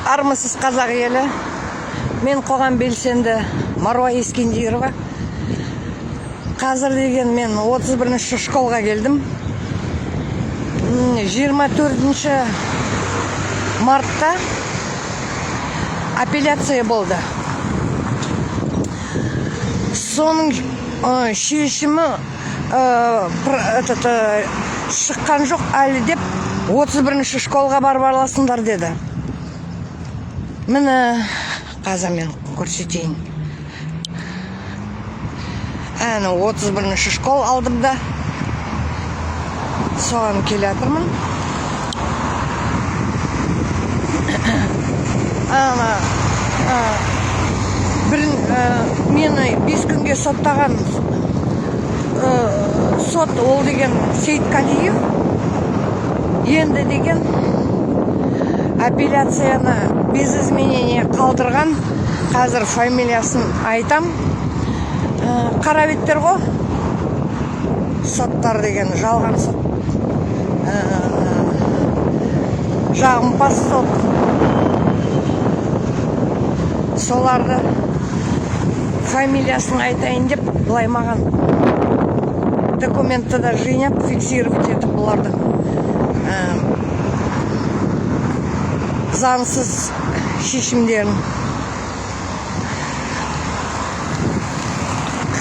Армысыз қазақ елі. Мен қоғам белсенді Маруа Ескендирова. Қазір деген мен 31-ші школға келдім. 24 мартта апелляция болды. Соның шешімі шыққан жоқ әлі деп 31-ші школға барып аласыңдар деді. Міне қазір мен көрсетейін. Әні 31-ші школ алдым да соған келе жатырмын. Мені 5 күнге соттаған сот ол деген Сейткалиев енді деген апелляцияны без изменения қалдырған. Қазір фамилиясын айтам. Қарабеттер ғой, соттар деген жалған сот, жағымпаз сот. Соларды фамилиясын айтайын деп былай маған документті да жинап фиксировать етіп бұларды заңсыз шешімдерін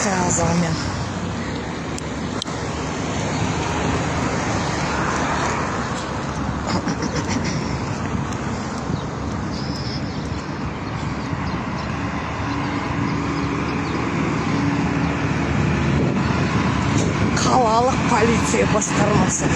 қазағымен. Қалалық полиция басқармасы.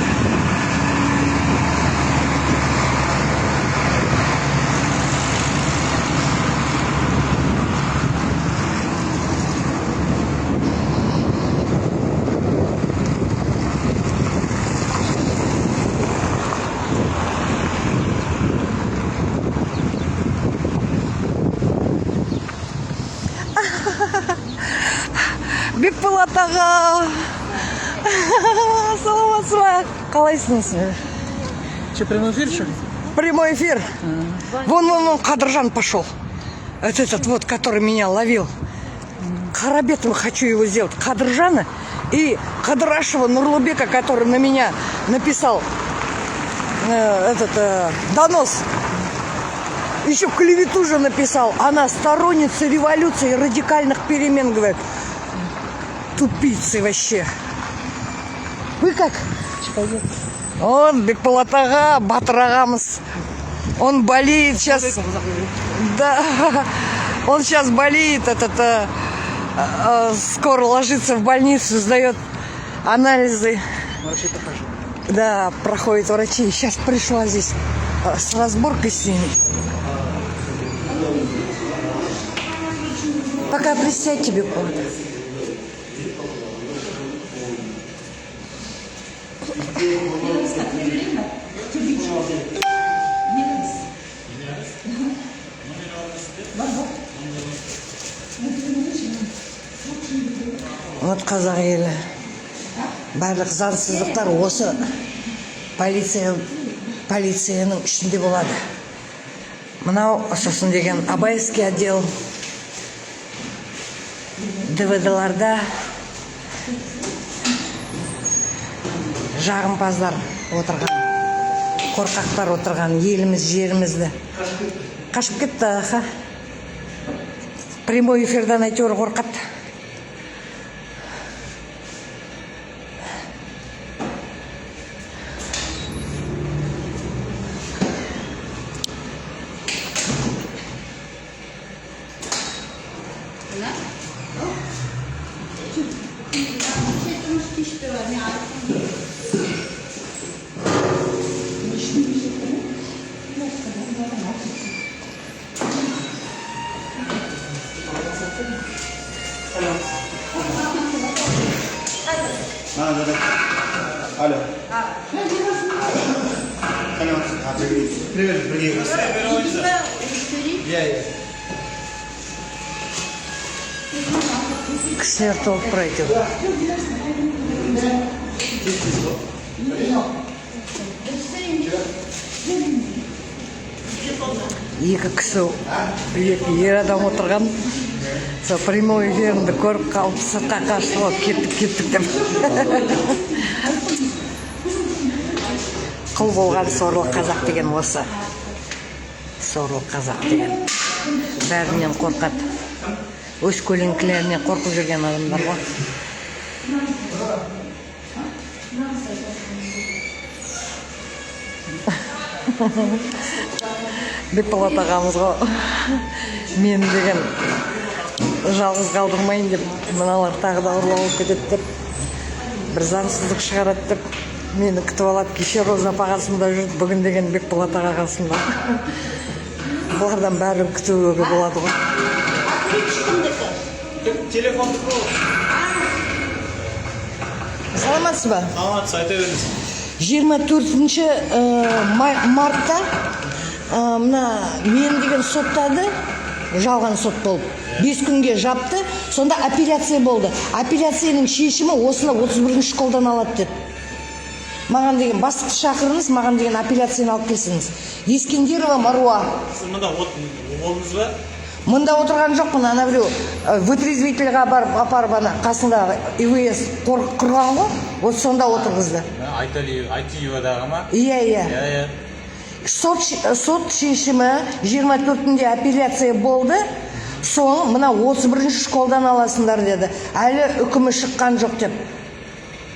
Бекболат аға, саламатсыз ба? Қалайсыңыз? Че, прямой эфир, что ли? Прямой эфир. Вон Кадржан пошел. Этот вот, который меня ловил. Карабетом хочу его сделать. Кадржана и Кадрашева Нурлубека, который на меня написал донос. Еще клевету же написал. Она сторонница революции и радикальных перемен, говорит. Тупицы вообще. Вы как? Он Бекболат аға, Батыр ағамыз. Он болеет сейчас. Да, он сейчас болеет. Скоро ложится в больницу, сдает анализы. Врачи покажут. Да, проходит врачи. Сейчас пришла здесь с разборкой с ними. Пока присядьте, Бекболат. Вот қазақ елі. Барлық заңсыздықтар осы полицияның ішінде болады. Мынау сосын деген Абайский отдел, ДВД-ларда жағымпаздар отырған, қорқақтар отырған, еліміз, жерімізді қашып кетті. Прямой эфирдан әйтеуір қорқады. Алло. Привет, привет. Кісілер толып тұр әйтеуір. екі кісі, екі ер адам отырған. Сол прямой эфирімді көріп қалып, сыртқа қашып алып кеттік деп. Құл болған сорлы қазақ деген осы. Сорлы қазақ деген. Бәрінен қорқады. Өз көлеңкелерінен қорқып жүрген адамдар ғой. Бекболат ағамыз ғой. Мен деген жалғыз қалдырмайын деп, мыналар тағы да ұрлап алып кетеді деп, бір заңсыздық шығарады деп, мені күтіп алады. Кеше Роза апа қасында жүрді, бүгін деген Бекболат аға қасында. Бұлардан бәрін күтуге болады ғой. Телефонды қол. Саламатсыз ба? Саламатсыз, айта беріңіз. 24 мартта мына мен деген соттады, жалған сот болып. 5 күнге жапты, сонда апелляция болды. Апелляцияның шешімі осыны 31-ші қолдан алады деді. Маған деген бастықты шақырыңыз, маған деген апелляцияны алып келсіңіз. Ескендерова Маруа. Сіз мұнда олыңыз ба? Мұнда отырған жоқпын, ана біреу вытрезвительға апарып ана қасында ИВС құрған ғой, вот сонда отырғызды. Айтиевадағы ма? Иә. Сот шешімі 24-нде апелляция болды, соң мына 31-ші қолдан аласыңдар деді. Әлі үкімі шыққан жоқ деп.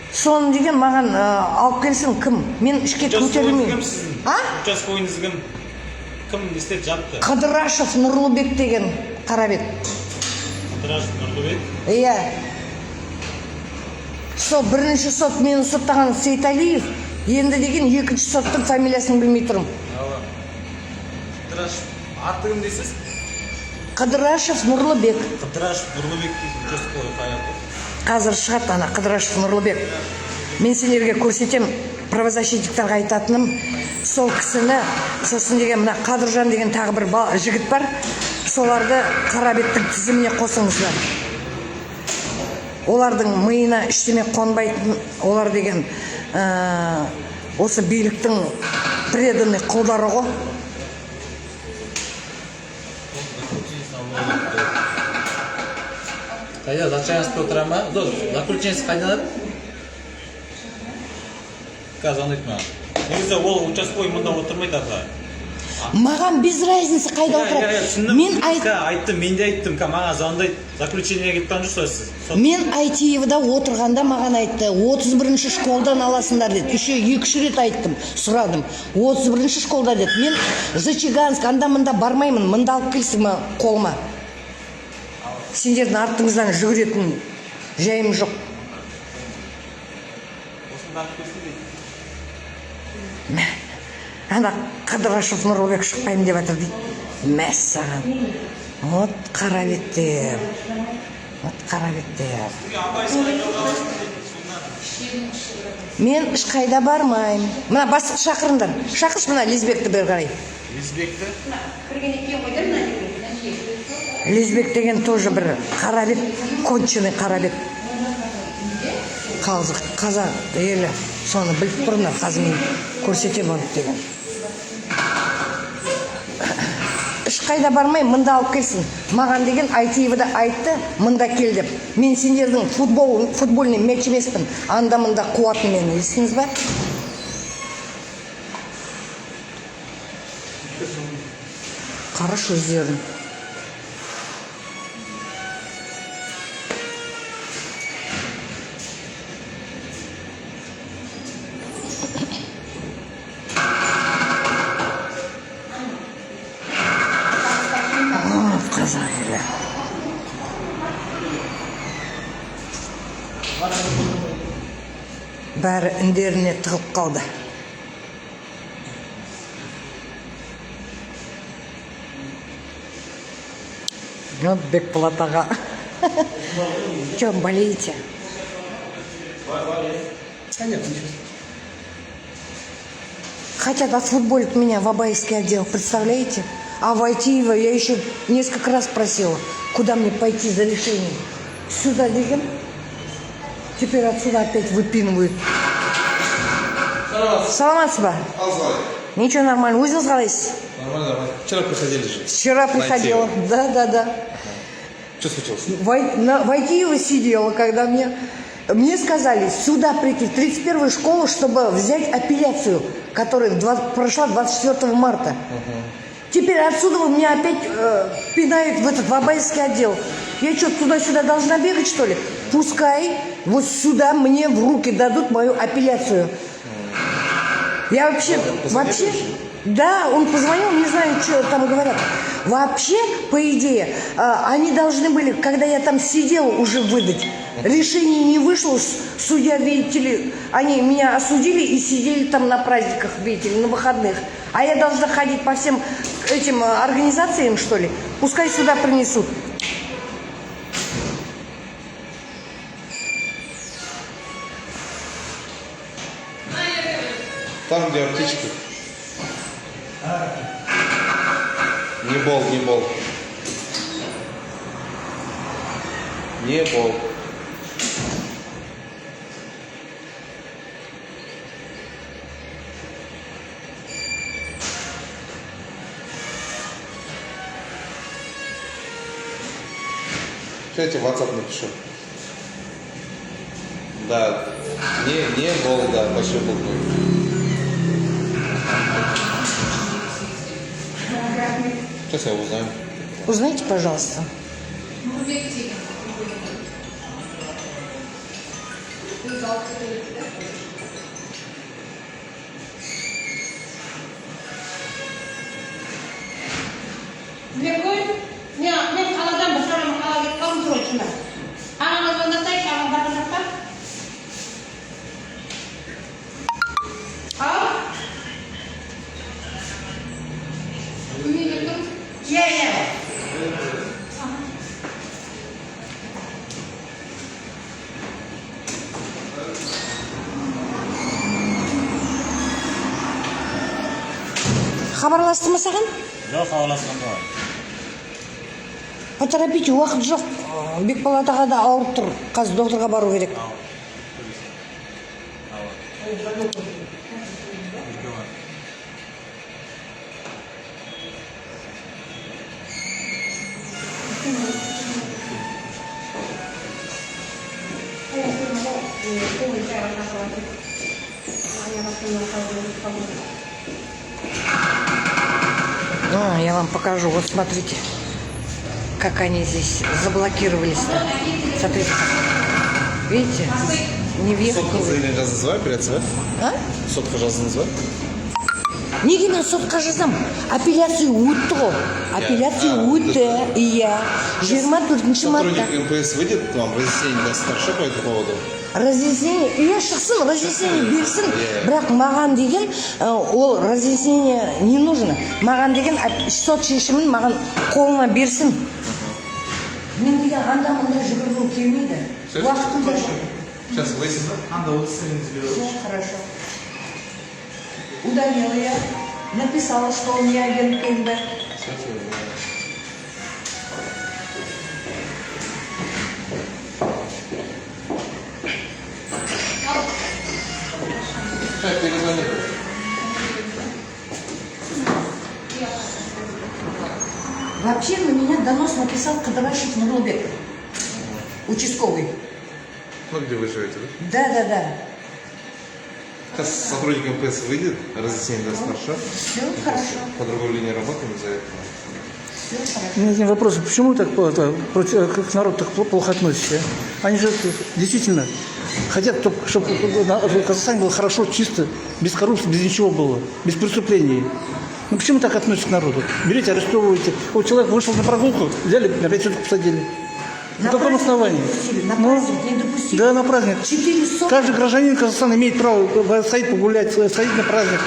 Соны деген маған алып келсін кім? Мен ішке көтерілмеймін. Участковойыңыз кім? Кім істеп жапты? Қыдырашев Нұрлыбек деген Қарабет. Қыдырашев Нұрлыбек? Иә. Сол бірінші сот мені соттаған Сейталиев, енді деген екінші соттың фамилиясын білмей тұрмын. Қыдырашев аты кім дейсіз? Қыдырашев Нұрлыбек. Қыдырашев Нұрлыбек дейсіз, участковой қаяты. Қазір шығады ана Қыдырашев Нұрлыбек. Мен сендерге көрсетем, правозащитниктарға айтатыным, сол кісіні, сосын деген мына Қадыржан деген тағы бір жігіт бар, соларды Қарабеттің тізіміне қосыңыздар. Олардың миына іштеме қонбайтын, олар деген осы биліктің преданный құлдары ғой. Қайда, Зачаевский отыра ма? Заключенец қайда? Қазір андайды ма? Негізі ол участковой мұнда отырмайды ата. Маған без разницы қайда отырады. Мен де айттым, маған звондайды, заключение кетіп тұрған жоқсыз. Мен Айтиевада отырғанда маған айтты, 31-ші школдан аласыңдар деді. Еще 2 рет айттым, сұрадым. 31-ші школда деді. Мен Зачаганск, анда-мында бармаймын, мында алып келсің қолыма. Сендердің артыңыздан жүгіретін жайым жоқ. Ана Қыдырашев Нұрлыбек шықпаймын деп атыр дейді. Мәс саған. Вот Қарабеттер. Мен ешқайда бармайым. Мына бастық шақырыңдар. Шақыршы мына Лизбекті бері қарай. Лизбекті? Лизбек деген тоже бір Қарабет, конченый Қарабет. Қазақ елі. Соны біліп тұрыңдар, қазір мен көрсетем оны деген. Ешқайда бармай, мында алып келсін. Маған деген Айтиевада айтты, мында кел деп. Мен сендердің футбольный мяч емеспін. Анда-мында қуатын мені, естіңіз ба? Қараш өздерін. Қазақ елі. Бәрі індеріне тығып қалды. Вот Бекболат аға. Че, болеете? Хотят отфутболить меня в Абайский отдел, представляете? А в Айтиево я еще несколько раз просила, куда мне пойти за решением. Сюда деген. Теперь отсюда опять выпинывают. Саламатсыз ба? Ничего, нормально. Өзіңіз қалайсыз? Нормально. Вчера приходили же. Вчера приходила. Да. Что случилось? Войти сидела, когда мне сказали сюда прийти, в 31-ю школу, чтобы взять апелляцию, которая прошла 24 марта. Теперь отсюда меня опять пинают в Абайский отдел. Я что, туда-сюда должна бегать, что ли? Пускай вот сюда мне в руки дадут мою апелляцию. Я вообще... Да, он позвонил, не знаю, что там говорят. Вообще, по идее, они должны были, когда я там сидела, уже выдать. Решение не вышло, судья, видите ли, они меня осудили и сидели там на праздниках, видите ли, на выходных. А я должна ходить по всем этим организациям, что ли? Пускай сюда принесут. Там, где аптечки. Не бол. Сейчас я тебе в WhatsApp напишу. Да. Не бол, да, большой буквой. Сейчас я узнаю. Узнайте, пожалуйста. Men қаладан басқарамын, қалаға қалым сұрайсың ба? Ағаңа звондасайшы, ағаң бара жақта. Ау? Үйге тұрмыз? Иә. Хабарласты ма саған? Жоқ, хабарласқан жоқ. Поторопите, уақыт жоқ. Бекболат аға да ауырып тұр. Қазір докторға бару керек. Я вам покажу. Вот смотрите, как они здесь заблокировались-то. Смотрите. Видите? Не въехали. Сотқа заявление жаздыңыз ба, апелляция? А? Сотқа жаздыңыз ба? Неге мен сотқа жазам? Апелляция өтті ғой. Апелляция өтті. Иә. 24 марта. Сотрудник МПС выйдет к вам, разъяснение даст хорошо по этому поводу? Разъяснение, иә шықсын, разъяснение берсін, бірақ маған деген ол разъяснение не нужно. Маған деген сот шешімін маған қолына берсін. Мен деген анда-мында жүгіргім келмейді. Уақытым да жоқ. Сейчас выясним. Анда удостоверение беру. Все хорошо. Удалила я, написала, что он не агент КНБ. Сейчас перезвоню. Вообще на меня донос написал Кадрашев Нурлыбек, участковый. Ну, где вы живете, да? Да. Сейчас сотрудник МПС выйдет, разъяснение даст хорошо. Все хорошо. По другой линии работаем из-за этого. Все хорошо. У меня один вопрос. Почему так к народу так плохо относится? Они же действительно хотят, чтобы в Казахстане было хорошо, чисто, без коррупции, без ничего было, без преступлений. Ну почему так относятся к народу? Берите, арестовывайте. Вот человек вышел на прогулку, взяли, на 5 суток посадили. На каком основании? На праздник не допустили. Да, на праздник. 4 сутки. Каждый гражданин Казахстана имеет право сходить погулять, сходить на праздник.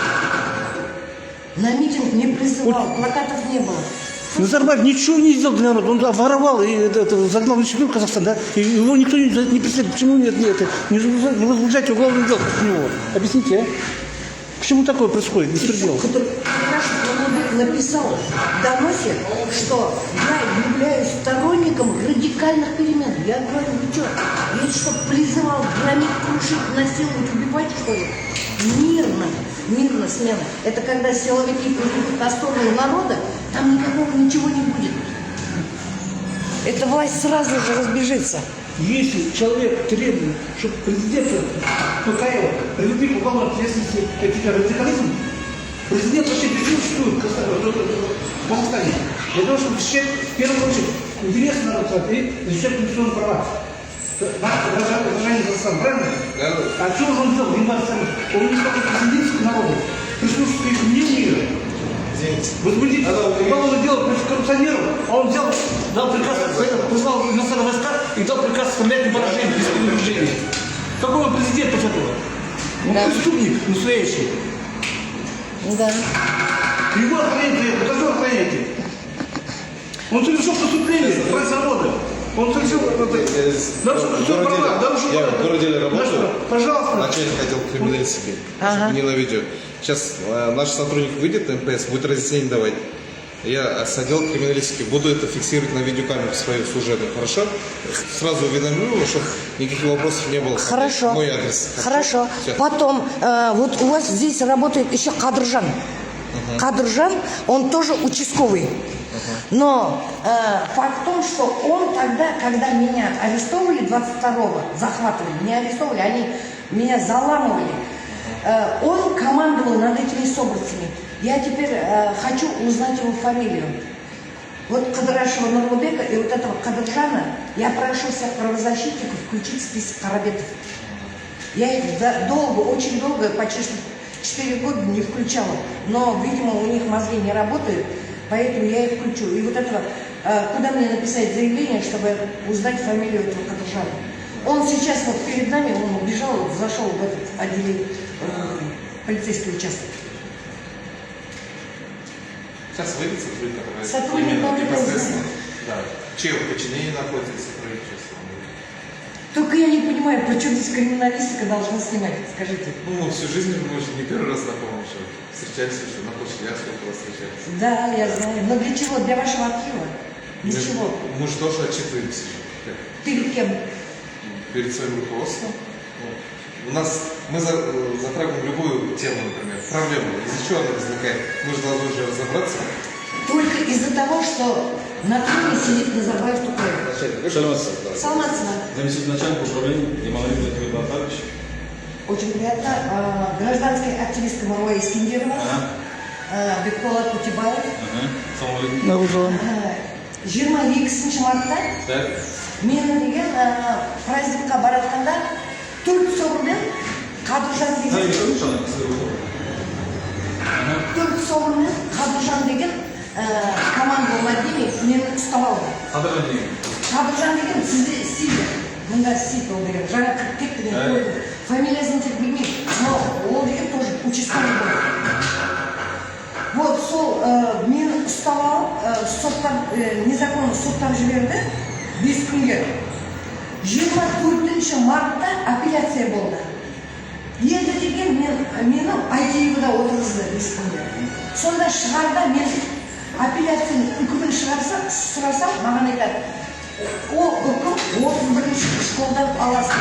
На митинг не призывал, плакатов не было. Назарбаев ничего не сделал для народа. Он воровал и загнал в институт в Казахстан, да? И его никто не преследует. Почему не возбуждайте уголовное дело против него? Объясните, а? Почему такое происходит? Беспредел. Написал в доносе, что я являюсь сторонником радикальных перемен. Я говорю, вы что, я что, призывал громить, крушить, насиловать, убивать, что ли? мирно смена. Это когда силовики придут на сторону народа, там никакого ничего не будет. Эта власть сразу же разбежится. Если человек требует, чтобы президент Токаева привели к уголовной ответственности радикализм, президент вообще присутствует в Казахстане для того, чтобы защищать в первую очередь интересы народа и защищать конституционные права. Гражданин Казахстана, правильно? Да. А что же он сделал? Он не стал президентским к народу, прислушиваться к их мнению. Возбудить уголовное дело против коррупционеров, а он взял, дал приказ, вызвал иностранные войска и дал приказ оставлять на поражение, без предупреждения. Какой он президент после этого? Он преступник настоящий. Да. Его охраняете, это что охраняете? Он совершил преступление против народа. Он совершил Я в городе работаю. Пожалуйста. Начальник отдела криминалистики. Не на видео. Сейчас наш сотрудник выйдет на МПС, будет разъяснение давать. Я с отдела криминалистики буду это фиксировать на видеокамеру свою служебную, хорошо? Сразу уведомлю его, чтобы никаких вопросов не было. Хорошо. Мой адрес. Хорошо. Всё. Потом, вот у вас здесь работает еще Кадржан. Кадржан, он тоже участковый. Но факт в том, что он тогда, когда меня арестовывали 22-го, захватывали, не арестовывали, они меня заламывали, он командовал над этими собратьями. Я теперь хочу узнать его фамилию. Вот Кадрашева Нурлубека и вот этого Кадржана я прошу всех правозащитников включить в список карабетов. Я их долго, очень долго, почти 4 года не включала. Но, видимо, у них мозги не работают, поэтому я их включу. И вот этого, куда мне написать заявление, чтобы узнать фамилию этого Кадржана. Он сейчас вот перед нами, он убежал, зашел в этот отделение, полицейский участок. Сейчас выйдет сотрудник, который Сотрудник именно номер непосредственно, да, в чьем подчинении находится сотрудник сейчас. Только я не понимаю, при чем здесь криминалистика должна снимать, скажите. Ну, мы всю жизнь, может, не первый раз знакомы, что встречались, что на площади, сколько раз встречались. Да, я знаю. Но для чего? Для вашего архива? Для чего? Мы же тоже отчитываемся. Перед кем? Перед своим руководством. У нас, мы затрагиваем любую тему, например, проблему. Из-за чего она возникает? Мы же должны уже разобраться. Только из-за того, что на троне сидит Назарбаев Токаев. Салматсина. Заместитель начальника управления Имамалиев Владимир Батарович. Очень приятно. Гражданская активистка Маруа Искендерова. Бекболат Кутибаев. Салам. 22 мартта мені деген праздникқа баратқанда 4 собырмен Кадржан деген 4 собырмен Кадржан деген команда Владимир мені ұстап алды. Кадржан деген сізде істейді. Мұнда істейді ол деген. Жаңа кіріп кетті мен көрдім. Фамилиясын тек білмеймін. Но ол деген тоже участковый болды. Вот сол мені ұстап алып, соттан, незаконно соттан жіберді 5 күнге. 24 мартта апелляция болды. Енді деген мені Айтеевда отырғызды 5 күнге. Сонда шығарда мен апелляцияның үкімін сұрасам, маған айтады, ол үкім 31-ші школдан аласың.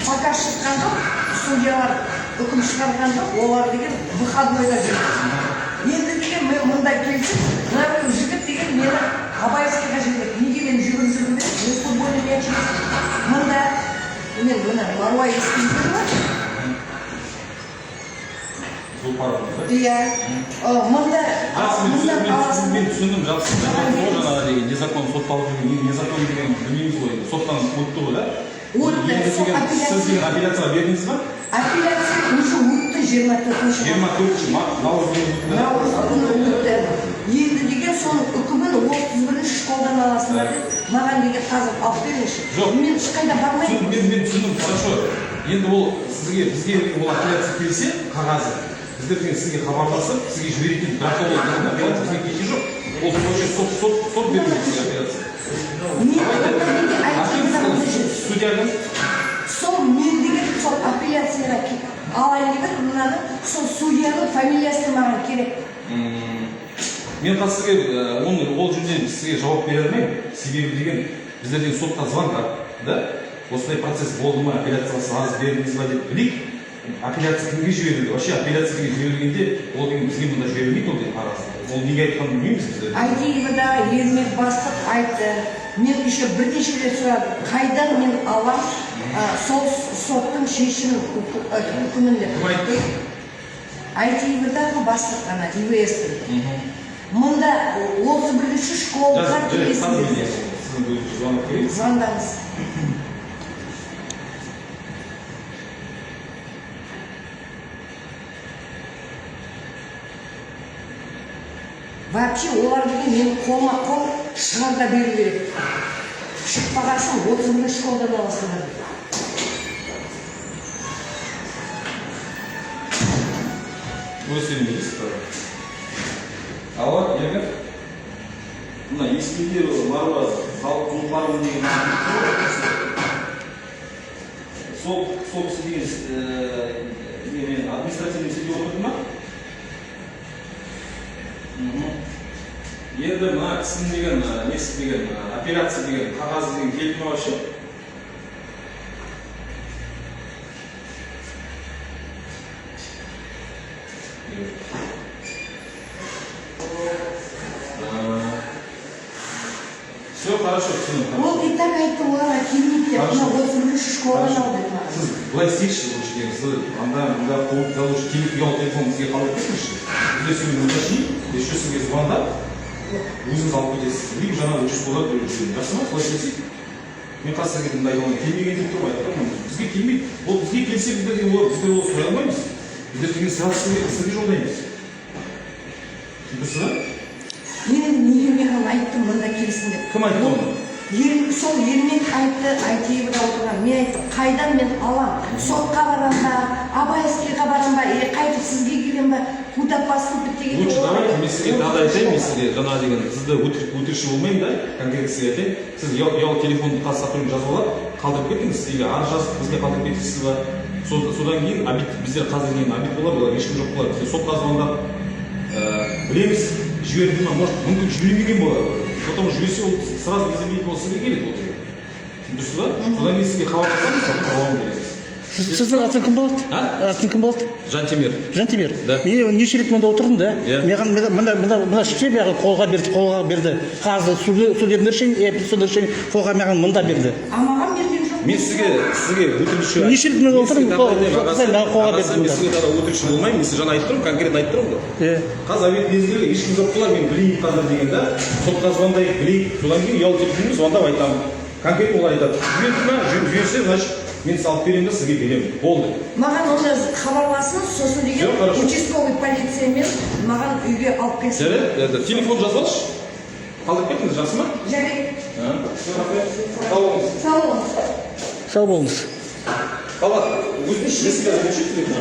Пока шыққан жоқ, судьялар үкім шығарған жоқ, олар деген выходнойда жүрді. Енді деген мен мұнда келсем, мына бір жігіт деген мені Абаевскийға жіберді. Неге мен жүргізіп мен футбольный мяч емес. Мұнда мен мына Маруа Искендерова. Иә. Мұнда аласың. Мен түсіндім, жақсы. Жаңағы деген незаконно сотталып жүрген, незаконно деген білмейміз ғой. Соттан өтті ғой, да? Сіз апелляцияға бердіңіз ба? Апелляция уже өтті 24-ші. 24-ші наурыз күні өтті. Енді деген соның үкімін 31-ші школдан аласыңдар деп, маған деген қазір алып беріңізші. Мен ешқайда бармаймын. Мен түсіндім, хорошо. Енді ол бізге ол апелляция келсе, қағазы, біздерден сізге хабарласып, сізге жіберетін бірақ ол апелляция бізге кеше жоқ. Ол сот бермейді сізге апелляция. Судьяның сол мен деген сол апелляцияға алайын деп мынаны сол судьяның фамилиясы маған керек. Мен қазір ол жөнінен сізге жауап бере алмаймын. Себебі деген біздерден сотқа звонок, да? Осындай процесс болды ма, апелляцияға арыз бердіңіз ба деп білейік. апелляция кімге жіберілді? Вообще апелляция кімге жіберілгенде, ол деген бізге мұнда жіберілмейді ол деген қарасы. Ол неге айтқанын білмейміз біздер. Айтиевада ермек бастық айтты. Мен еще бірнеше рет сұрадым. Қайдан мен алам сол соттың шешімін үкімін деп. Кім айтты? Айтиевадағы бастық ана ИВС-тің. Мұнда 31-ші школға келесің. Сіздің бөлімше звонок керек. Звондаңыз. Вообще олар деген мен қолма-қол шығарда беру керек. Шықпағасын 31-ші школдан аласыңдар. Өз сөйлемейсіз. Алла, еркін. Мына ескендер маруаз, халық жұмпарым деген сол кісі деген административный сізде отырды ма? Енді мына кісінің деген, несі деген, операция деген, қағазы деген келді ма вообще? Все хорошо, түсіндім. Ол и так айтты, оларға келмейді деп, мына 31-ші школдан алды. Сіз былай істейікші, лучше деген, сіз анда қойып лучше ұялы телефон бізге қалып кетіңізші. Бізде сөйлем уточнить, еще сізге звондап, өзіңіз алып кетесіз. Либо жаңа участковыйлар бөліп жүрген. Жақсы ма? Солай істесек? Мен қазір сізге мындай оны келмеген деп тұрмай тұрмын. Бізге келмейді. Ол бізге келсе біздер ол сұрай алмаймыз. Біздер деген сразу сізге жолдаймыз. Түсіндірсіз ба? Мен неге маған айттым мұнда келсін деп. Кім айтты оны? Сол ермек айтты, Айтиевада отырған. Мен айттым, қайдан мен алам? Сотқа барам ба, Абайскийға барам ба, қайтып сізге келем ба, куда поступить деген. Лучше давайте, мен сізге тағы айтайын, мен сізге жаңа деген, сізді өтірікші болмайын да, конкретно сізге айтайын. Сіз ұялы телефонды қаз сотрудник жазып алып, қалдырып кетіңіз, или арыз жазып бізге қалдырып кетесіз ба. Содан кейін біздер қазір кейін обид болады, ешкім жоқ болады. Сіз сотқа звондап, білеміз, жіберді ма, может, мүмкін жібермеген болады. Потом жіберсе ол сразу незаметно ол сізге келеді ол деген. Дұрыс ба? Содан кейін сізге хабарласамыз, жауабын бересіз. Сіздің атың кім болады? Атың кім болады? Жантемир. Жантемир. Да. Мен неше рет мұнда отырдым да. Иә. Мына шеше маған қолға берді. Қазір судебный решение, и апелляционный решение қолға маған мында берді. А маған берген жоқ. Мен сізге өтірікші Неше рет мен отырдым, қолға берді. Мен сізге тағы өтірікші болмаймын, мен сізге жаңа айтып тұрмын, конкретно айтып тұрмын ғой. Қазір обед кезінде ешкім жоқ болар, мен білейік қазір деген да, сотқа звондайық, білейік, содан кейін ұялы телефонмен звондап айтамын. Конкретно олар айтады. Жіберді ма, жіберсе, значит, мен салып беремін да сізге беремін. Болды. Маған онда хабарласын, сосын деген участковый полициямен маған үйге алып келсін. Жарайды, телефон жазып алшы. Қалдырып кетіңіз, жақсы ма? Жарайды. Сау болыңыз. Сау болыңыз. Сау болыңыз. Қалат, өзіңіз шешесіге өтшіп телефон.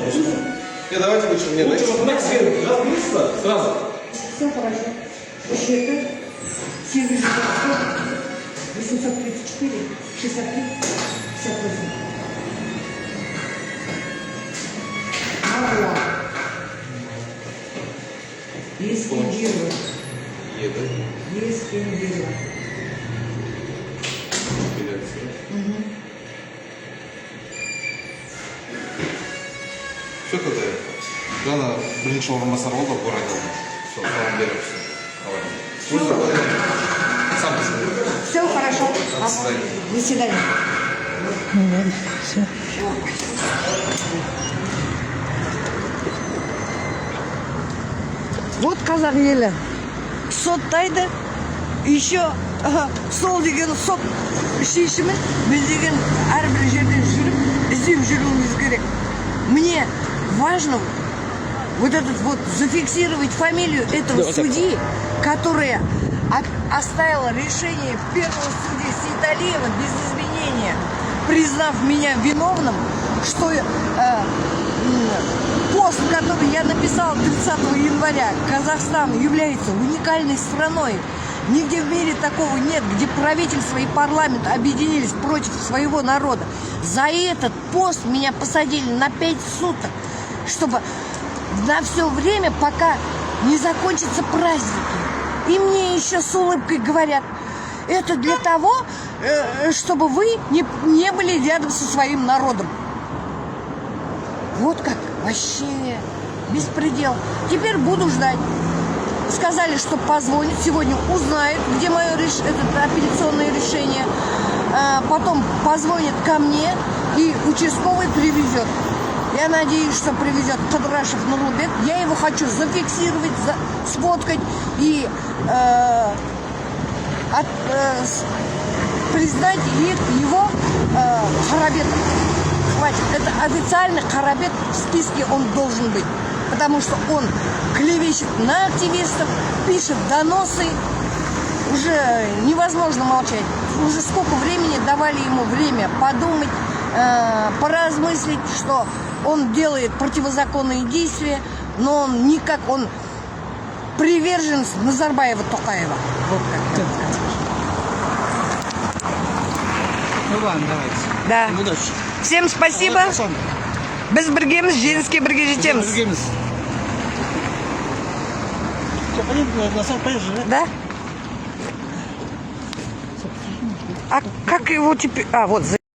Давайте лучше мне дайте. Лучше вот сізге жазып бересіз ба? Сразу. Все хорошо. Счеты 834, 63, 58. Могла. Ескендирова. Ескендирова. Все тогда. Жаңа бірінші орынбасар болды ғой радиода. Все, саған беріп сам Все хорошо. До свидания. До свидания. Ну ладно, все. Вот қазақ елі соттайды, еще сол деген сот шешімін біз деген әрбір жерден жүріп, іздеп жүруіміз керек. Мне важно вот этот вот зафиксировать фамилию этого судьи, которая оставила решение первого судьи Сейталиева без изменения, признав меня виновным, что пост, который я написала 30 января, Казахстан является уникальной страной. Нигде в мире такого нет, где правительство и парламент объединились против своего народа. За этот пост меня посадили на 5 суток, чтобы на все время, пока не закончатся праздники. И мне еще с улыбкой говорят, это для того, чтобы вы не были рядом со своим народом. Вот как, вообще беспредел. Теперь буду ждать. Сказали, что позвонят, сегодня узнают, где мое это апелляционное решение. Потом позвонят ко мне и участковый привезет. Я надеюсь, что привезет Кадрашев Нурлубек. Я его хочу зафиксировать, сфоткать и признать его харабетом. Хватит. Это официально харабет в списке он должен быть. Потому что он клевещет на активистов, пишет доносы. Уже невозможно молчать. Уже сколько времени давали ему время подумать, поразмыслить, что он делает противозаконные действия, но он никак, он приверженец Назарбаева Токаева. Вот как это сказать. Ну ладно, давайте. Да. Удачи. Всем спасибо. Без біргеміз, жеңіске бірге жетеміз. На сам поезжай, да? Да? А как его теперь... А, вот...